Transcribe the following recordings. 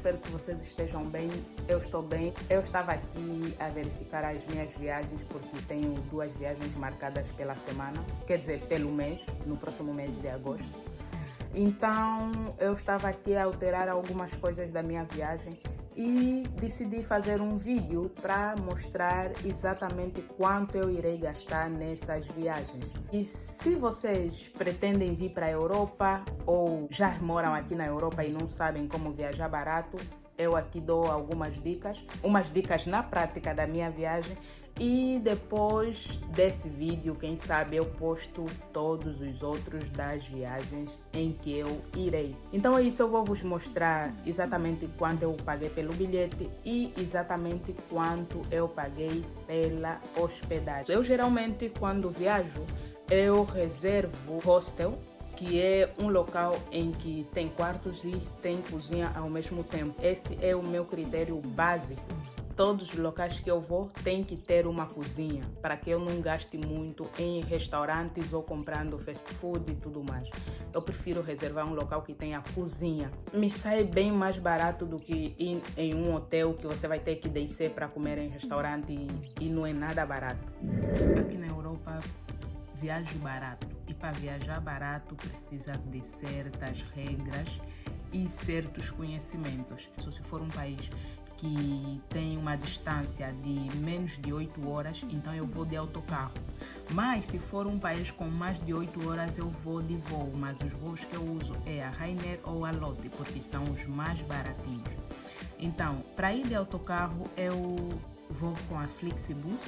espero que vocês estejam bem. Eu estou bem. Eu estava aqui a verificar as minhas viagens, porque tenho 2 viagens marcadas pela semana, quer dizer, pelo mês, no próximo mês de agosto. Então, eu estava aqui a alterar algumas coisas da minha viagem e decidi fazer um vídeo para mostrar exatamente quanto eu irei gastar nessas viagens. E se vocês pretendem vir para a Europa ou já moram aqui na Europa e não sabem como viajar barato, eu aqui dou algumas dicas, umas dicas na prática da minha viagem, e depois desse vídeo, quem sabe, eu posto todos os outros das viagens em que eu irei. Então é isso, eu vou vos mostrar exatamente quanto eu paguei pelo bilhete e exatamente quanto eu paguei pela hospedagem. Eu geralmente, quando viajo, eu reservo hostel, que é um local em que tem quartos e tem cozinha ao mesmo tempo. Esse é o meu critério básico. Todos os locais que eu vou tem que ter uma cozinha, para que eu não gaste muito em restaurantes ou comprando fast food e tudo mais. Eu prefiro reservar um local que tenha cozinha. Me sai bem mais barato do que ir em um hotel que você vai ter que descer para comer em restaurante e não é nada barato. Aqui na Europa, viajo barato. E para viajar barato precisa de certas regras e certos conhecimentos. Se for um país que tem uma distância de menos de 8 horas, então eu vou de autocarro. Mas se for um país com mais de 8 horas, eu vou de voo. Mas os voos que eu uso é a Ryanair ou a Lotte, porque são os mais baratinhos. Então, para ir de autocarro, eu vou com a Flixbus.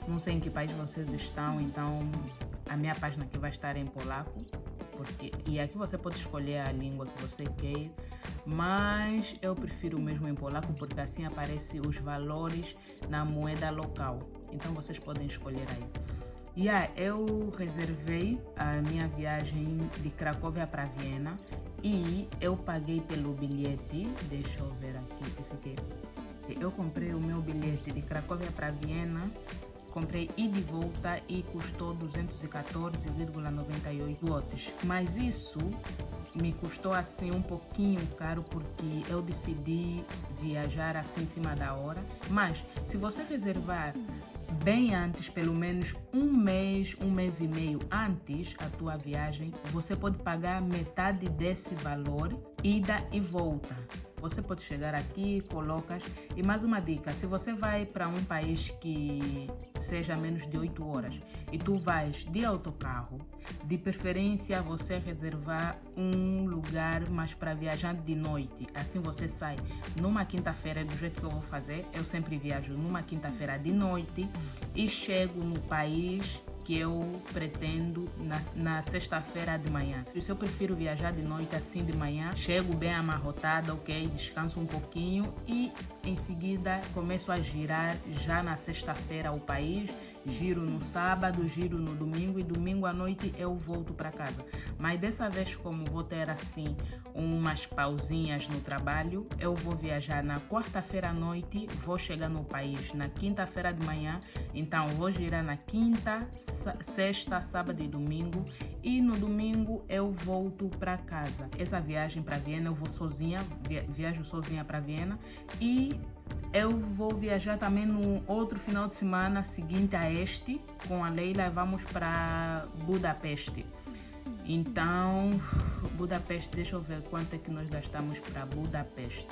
Não sei em que país vocês estão, então a minha página aqui vai estar em polaco. E aqui você pode escolher a língua que você quer, mas eu prefiro mesmo em polaco, porque assim aparecem os valores na moeda local. Então vocês podem escolher aí. Eu reservei a minha viagem de Cracóvia para Viena e eu paguei pelo bilhete. Deixa eu ver aqui, esse aqui. Eu comprei o meu bilhete de Cracóvia para Viena. Comprei ida e volta e custou 214,98 zlotys. Mas isso me custou assim um pouquinho caro, porque eu decidi viajar assim em cima da hora. Mas se você reservar bem antes, pelo menos um mês e meio antes a tua viagem, você pode pagar metade desse valor, ida e volta. Você pode chegar aqui, colocas. E mais uma dica, se você vai para um país que seja menos de 8 horas e tu vais de autocarro, de preferência você reservar um lugar mais para viajar de noite. Assim você sai numa quinta-feira, do jeito que eu vou fazer, eu sempre viajo numa quinta-feira de noite e chego no país que eu pretendo na sexta-feira de manhã. Por isso eu prefiro viajar de noite, assim de manhã. Chego bem amarrotada, ok? Descanso um pouquinho e em seguida começo a girar já na sexta-feira o país. Giro no sábado, giro no domingo e domingo à noite eu volto para casa. Mas dessa vez, como vou ter assim umas pausinhas no trabalho, eu vou viajar na quarta-feira à noite, vou chegar no país na quinta-feira de manhã, então vou girar na quinta, sexta, sábado e domingo, e no domingo eu volto para casa. Essa viagem para Viena eu vou sozinha, viajo sozinha para Viena, e eu vou viajar também no outro final de semana seguinte a este, com a Leila, vamos para Budapeste. Então, Budapeste, deixa eu ver quanto é que nós gastamos para Budapeste.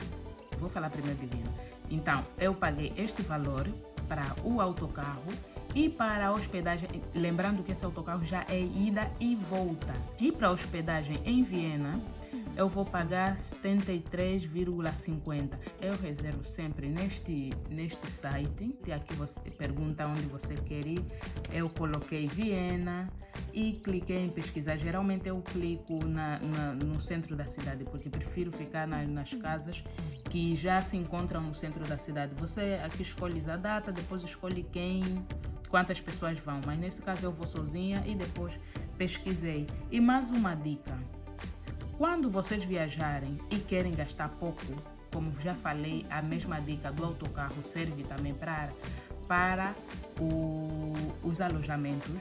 Vou falar primeiro de Viena. Então, eu paguei este valor para o autocarro e para a hospedagem, lembrando que esse autocarro já é ida e volta. E para a hospedagem em Viena, eu vou pagar 73,50. Eu reservo sempre neste site. Aqui você pergunta onde você quer ir. Eu coloquei Viena e cliquei em pesquisar. Geralmente eu clico no centro da cidade, porque prefiro ficar nas casas que já se encontram no centro da cidade. Você aqui escolhe a data, depois escolhe quantas pessoas vão. Mas nesse caso eu vou sozinha e depois pesquisei. E mais uma dica. Quando vocês viajarem e querem gastar pouco, como já falei, a mesma dica do autocarro serve também para os alojamentos.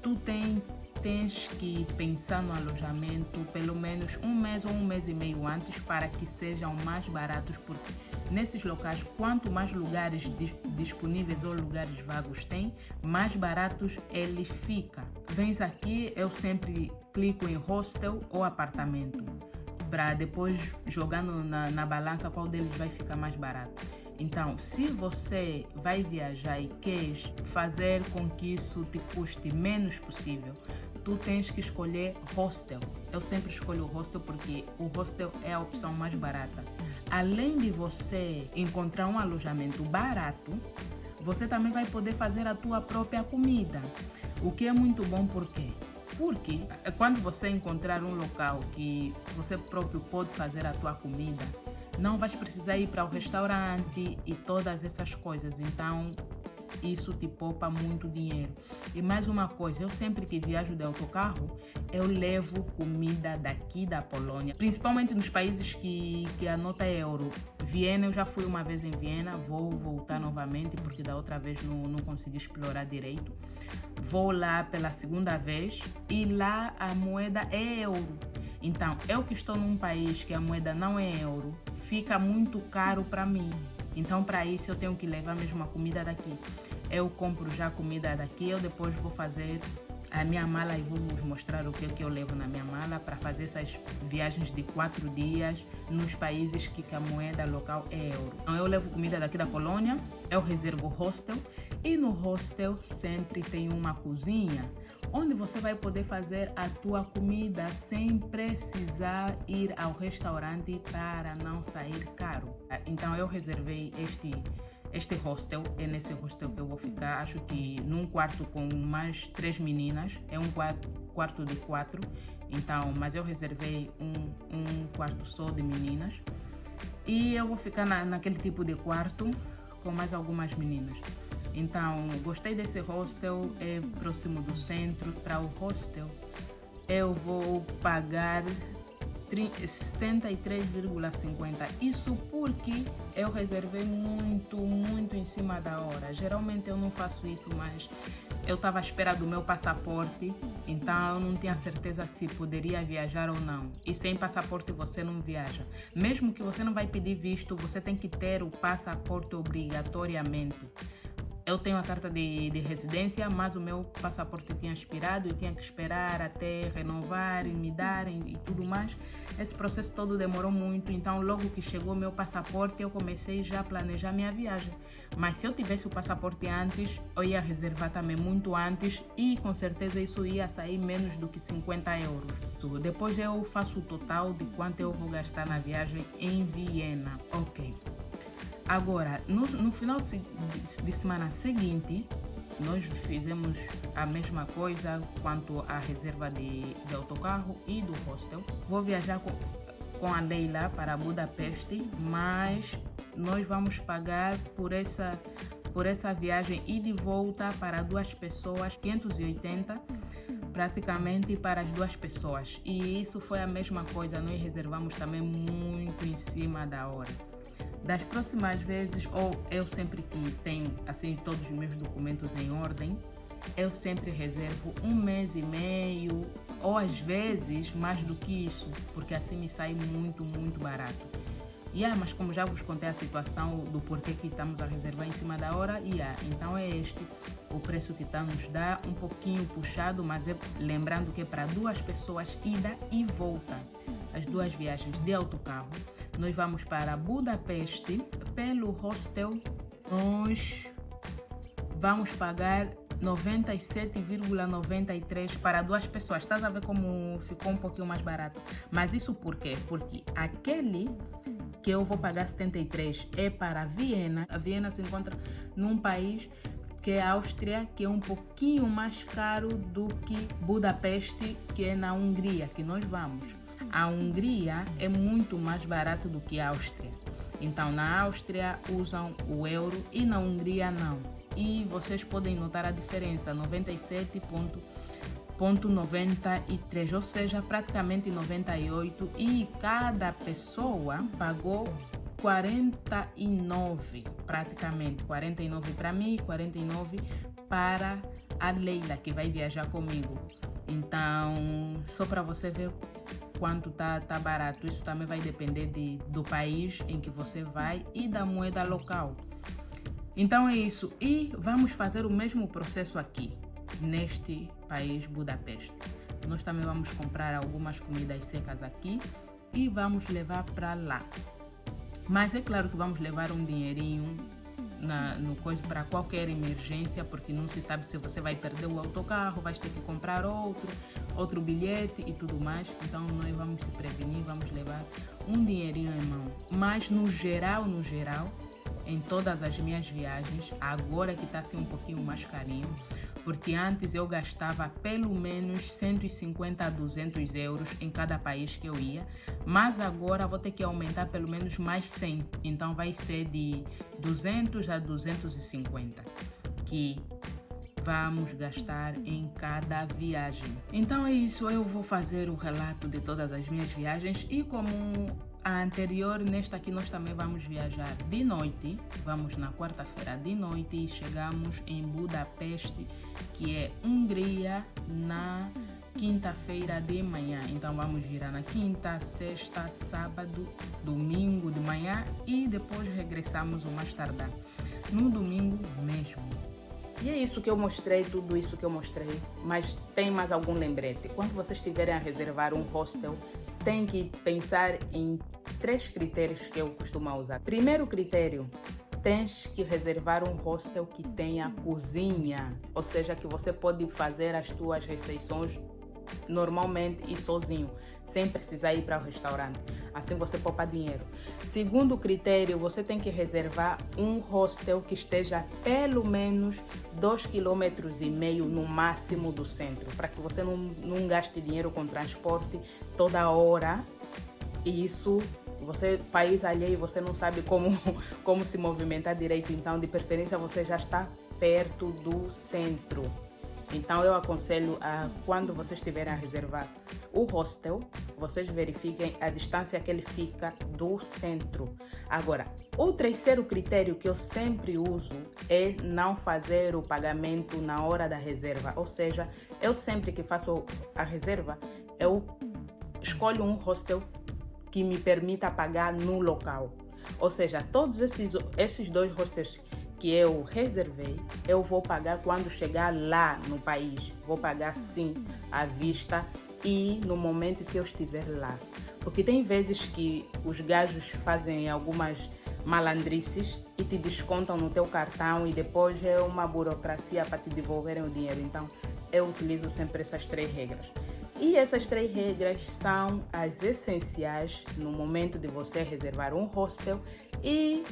Tu tem tens que pensar no alojamento pelo menos um mês ou um mês e meio antes para que sejam mais baratos, porque nesses locais, quanto mais lugares disponíveis ou lugares vagos tem, mais baratos ele fica. Vens aqui, eu sempre clico em hostel ou apartamento, para depois jogar na balança qual deles vai ficar mais barato. Então, se você vai viajar e queres fazer com que isso te custe menos possível, tu tens que escolher hostel. Eu sempre escolho o hostel porque o hostel é a opção mais barata. Além de você encontrar um alojamento barato, você também vai poder fazer a tua própria comida, o que é muito bom. Por quê? Porque quando você encontrar um local que você próprio pode fazer a tua comida, não vais precisar ir para o restaurante e todas essas coisas. Então, isso te poupa muito dinheiro. E mais uma coisa, eu sempre que viajo de autocarro, eu levo comida daqui da Polônia, principalmente nos países que a nota é euro. Viena, eu já fui uma vez em Viena, vou voltar novamente porque da outra vez não consegui explorar direito. Vou lá pela segunda vez e lá a moeda é euro. Então, eu que estou num país que a moeda não é euro, fica muito caro para mim. Então, para isso, eu tenho que levar mesmo a comida daqui. Eu compro já a comida daqui, eu depois vou fazer a minha mala e vou vos mostrar o que eu levo na minha mala para fazer essas viagens de 4 dias nos países que a moeda local é euro. Então, eu levo comida daqui da Polônia, eu reservo hostel e no hostel sempre tem uma cozinha onde você vai poder fazer a tua comida sem precisar ir ao restaurante para não sair caro. Então eu reservei este hostel, é nesse hostel que eu vou ficar, acho que num quarto com mais 3 meninas, é um quarto de 4, então, mas eu reservei um quarto só de meninas e eu vou ficar naquele tipo de quarto com mais algumas meninas. Então, gostei desse hostel, é próximo do centro. Para o hostel, eu vou pagar 73,50. Isso porque eu reservei muito em cima da hora. Geralmente eu não faço isso, mas eu estava à espera do meu passaporte, então eu não tinha certeza se poderia viajar ou não. E sem passaporte você não viaja. Mesmo que você não vai pedir visto, você tem que ter o passaporte obrigatoriamente. Eu tenho a carta de residência, mas o meu passaporte tinha expirado e tinha que esperar até renovar e me darem e tudo mais. Esse processo todo demorou muito, então logo que chegou o meu passaporte eu comecei já a planejar minha viagem. Mas se eu tivesse o passaporte antes, eu ia reservar também muito antes e com certeza isso ia sair menos do que 50 euros. Depois eu faço o total de quanto eu vou gastar na viagem em Viena. Ok. Agora, no final de semana seguinte, nós fizemos a mesma coisa quanto à reserva de autocarro e do hostel. Vou viajar com a Leila para Budapeste, mas nós vamos pagar por essa viagem e de volta para 2 pessoas, 580 praticamente para as 2 pessoas. E isso foi a mesma coisa, nós reservamos também muito em cima da hora. Das próximas vezes, ou eu sempre que tenho assim todos os meus documentos em ordem, eu sempre reservo 1 mês e meio, ou às vezes mais do que isso, porque assim me sai muito barato. Mas como já vos contei a situação do porquê que estamos a reservar em cima da hora, então é este o preço que está nos dá, um pouquinho puxado, mas lembrando que é para 2 pessoas, ida e volta, as 2 viagens de autocarro. Nós vamos para Budapeste, pelo hostel nós vamos pagar 97,93 para 2 pessoas. Estás a ver como ficou um pouquinho mais barato? Mas isso por quê? Porque aquele que eu vou pagar 73 é para Viena. A Viena se encontra num país que é a Áustria, que é um pouquinho mais caro do que Budapeste, que é na Hungria, que nós vamos. A Hungria é muito mais barato do que a Áustria. Então, na Áustria usam o euro e na Hungria não. E vocês podem notar a diferença, 97,93, ou seja, praticamente 98. E cada pessoa pagou 49, praticamente. 49 para mim e 49 para a Leila, que vai viajar comigo. Então, só para você ver quanto tá barato. Isso também vai depender do país em que você vai e da moeda local. Então é isso. E vamos fazer o mesmo processo aqui, neste país Budapeste. Nós também vamos comprar algumas comidas secas aqui e vamos levar para lá. Mas é claro que vamos levar um dinheirinho no coisa para qualquer emergência, porque não se sabe se você vai perder o autocarro, vai ter que comprar outro bilhete e tudo mais. Então nós vamos se prevenir, vamos levar um dinheirinho em mão. Mas no geral, em todas as minhas viagens, agora que está assim um pouquinho mais carinho, porque antes eu gastava pelo menos 150 a 200 euros em cada país que eu ia, mas agora vou ter que aumentar pelo menos mais 100, então vai ser de 200 a 250 que vamos gastar em cada viagem. Então é isso, eu vou fazer o relato de todas as minhas viagens e como a anterior, nesta aqui nós também vamos viajar de noite. Vamos na quarta-feira de noite e chegamos em Budapeste, que é Hungria, na quinta-feira de manhã. Então vamos virar na quinta, sexta, sábado, domingo de manhã e depois regressamos o mais tardar no domingo mesmo. E é isso que eu mostrei, tudo isso que eu mostrei, mas tem mais algum lembrete. Quando vocês estiverem a reservar um hostel, tem que pensar em 3 critérios que eu costumo usar. Primeiro critério, tens que reservar um hostel que tenha cozinha, ou seja, que você pode fazer as tuas refeições normalmente e sozinho, sem precisar ir para o restaurante. Assim você poupa dinheiro. Segundo critério, você tem que reservar um hostel que esteja pelo menos 2,5 km no máximo do centro, para que você não gaste dinheiro com transporte toda hora. E isso, você, país alheio, você não sabe como se movimentar direito, então de preferência você já está perto do centro. Então eu aconselho quando vocês estiverem a reservar o hostel, vocês verifiquem a distância que ele fica do centro. Agora, o terceiro critério que eu sempre uso é não fazer o pagamento na hora da reserva. Ou seja, eu sempre que faço a reserva, eu escolho um hostel que me permita pagar no local. Ou seja, todos esses 2 hostels que eu reservei, eu vou pagar quando chegar lá no país. Vou pagar sim à vista e no momento que eu estiver lá. Porque tem vezes que os gajos fazem algumas malandrices e te descontam no teu cartão e depois é uma burocracia para te devolverem o dinheiro. Então eu utilizo sempre essas 3 regras. E essas 3 regras são as essenciais no momento de você reservar um hostel e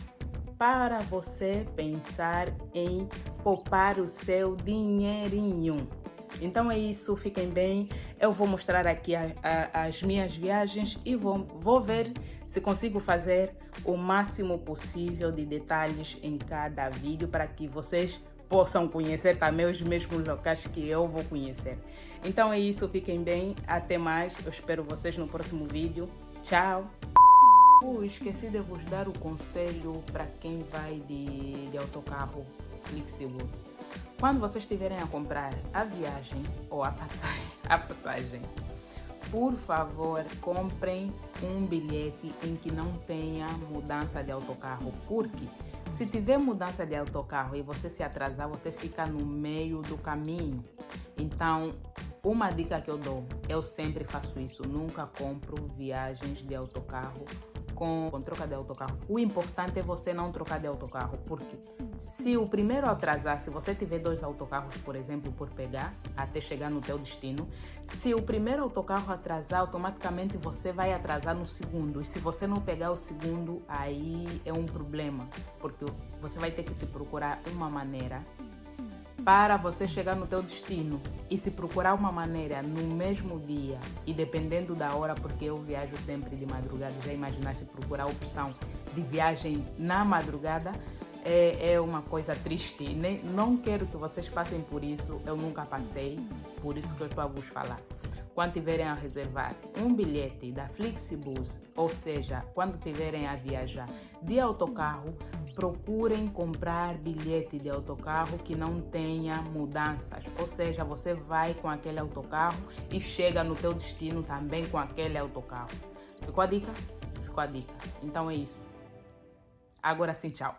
para você pensar em poupar o seu dinheirinho. Então é isso, fiquem bem. Eu vou mostrar aqui as minhas viagens e vou ver se consigo fazer o máximo possível de detalhes em cada vídeo para que vocês possam conhecer também os mesmos locais que eu vou conhecer. Então é isso, fiquem bem. Até mais. Eu espero vocês no próximo vídeo. Tchau! Esqueci de vos dar o conselho para quem vai de autocarro flexível. Quando vocês estiverem a comprar a viagem ou a passagem, por favor, comprem um bilhete em que não tenha mudança de autocarro, porque se tiver mudança de autocarro e você se atrasar, você fica no meio do caminho. Então, uma dica que eu dou, eu sempre faço isso, nunca compro viagens de autocarro com troca de autocarro. O importante é você não trocar de autocarro, porque se o primeiro atrasar, se você tiver 2 autocarros, por exemplo, por pegar, até chegar no teu destino, se o primeiro autocarro atrasar, automaticamente você vai atrasar no segundo. E se você não pegar o segundo, aí é um problema, porque você vai ter que se procurar uma maneira para você chegar no teu destino. E se procurar uma maneira no mesmo dia e dependendo da hora, porque eu viajo sempre de madrugada, já imaginaste procurar a opção de viagem na madrugada, é uma coisa triste. Não quero que vocês passem por isso, eu nunca passei, por isso que eu estou a vos falar. Quando tiverem a reservar um bilhete da Flixibus, ou seja, quando tiverem a viajar de autocarro, procurem comprar bilhete de autocarro que não tenha mudanças, ou seja, você vai com aquele autocarro e chega no teu destino também com aquele autocarro. Ficou a dica? Ficou a dica. Então é isso. Agora sim, tchau.